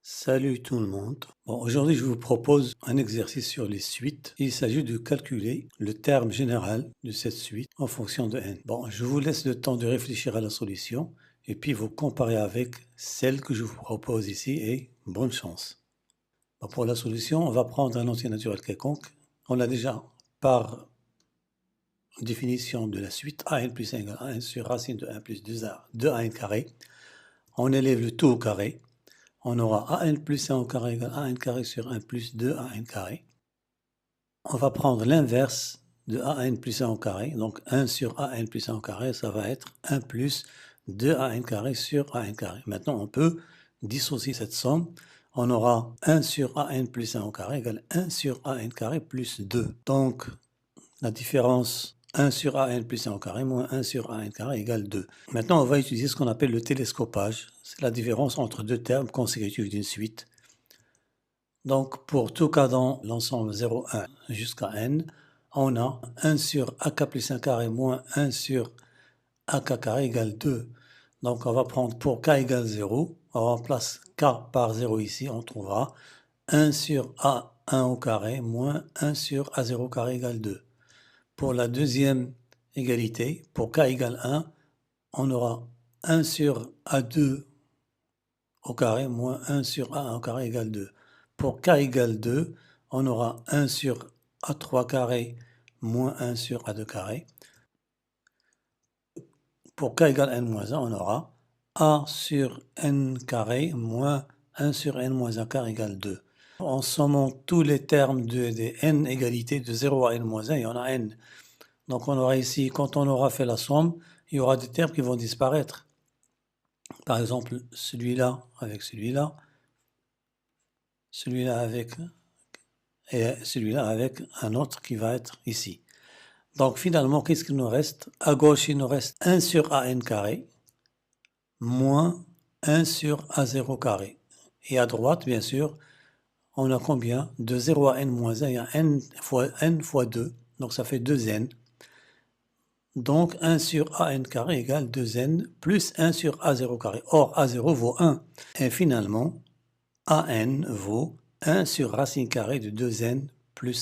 Salut tout le monde. Bon, aujourd'hui, je vous propose un exercice sur les suites. Il s'agit de calculer le terme général de cette suite en fonction de n. Bon, je vous laisse le temps de réfléchir à la solution et puis vous comparer avec celle que je vous propose ici et bonne chance. Bon, pour la solution, on va prendre un entier naturel quelconque. On a déjà par définition de la suite an plus 1 égale 1 sur racine de 1 plus 2an carré. On élève le tout au carré. On aura an plus 1 au carré égale an carré sur 1 plus 2an carré. On va prendre l'inverse de an plus 1 au carré. Donc 1 sur an plus 1 au carré, ça va être 1 plus 2an carré sur an carré. Maintenant, on peut dissocier cette somme. On aura 1 sur an plus 1 au carré égale 1 sur an carré plus 2. Donc, la différence 1 sur an plus 1 au carré moins 1 sur an carré égale 2. Maintenant, on va utiliser ce qu'on appelle le télescopage. C'est la différence entre deux termes consécutifs d'une suite. Donc, pour tout cas dans l'ensemble 0, 1 jusqu'à n, on a 1 sur ak plus 1 carré moins 1 sur ak carré égale 2. Donc, on va prendre pour k égale 0, on remplace k par 0 ici, on trouvera 1 sur a1 au carré moins 1 sur a0 carré égale 2. Pour la deuxième égalité, pour k égale 1, on aura 1 sur a2 au carré moins 1 sur a1 au carré égale 2. Pour k égale 2, on aura 1 sur a3 carré moins 1 sur a2 carré. Pour k égale n moins 1, on aura a sur n carré moins 1 sur n moins 1 carré égale 2. En sommant tous les termes des n égalités de 0 à n moins 1, il y en a n. Donc on aura ici, quand on aura fait la somme, il y aura des termes qui vont disparaître. Par exemple, celui-là avec celui-là, celui-là avec et celui-là avec un autre qui va être ici. Donc finalement, qu'est-ce qu'il nous reste? À gauche, il nous reste 1 sur an carré moins 1 sur a0 carré. Et à droite, bien sûr, on a combien? De 0 à n moins 1, il y a n fois 2, donc ça fait 2n. Donc 1 sur an carré égale 2n plus 1 sur a0 carré. Or, a0 vaut 1. Et finalement, an vaut 1 sur racine carrée de 2n plus 1.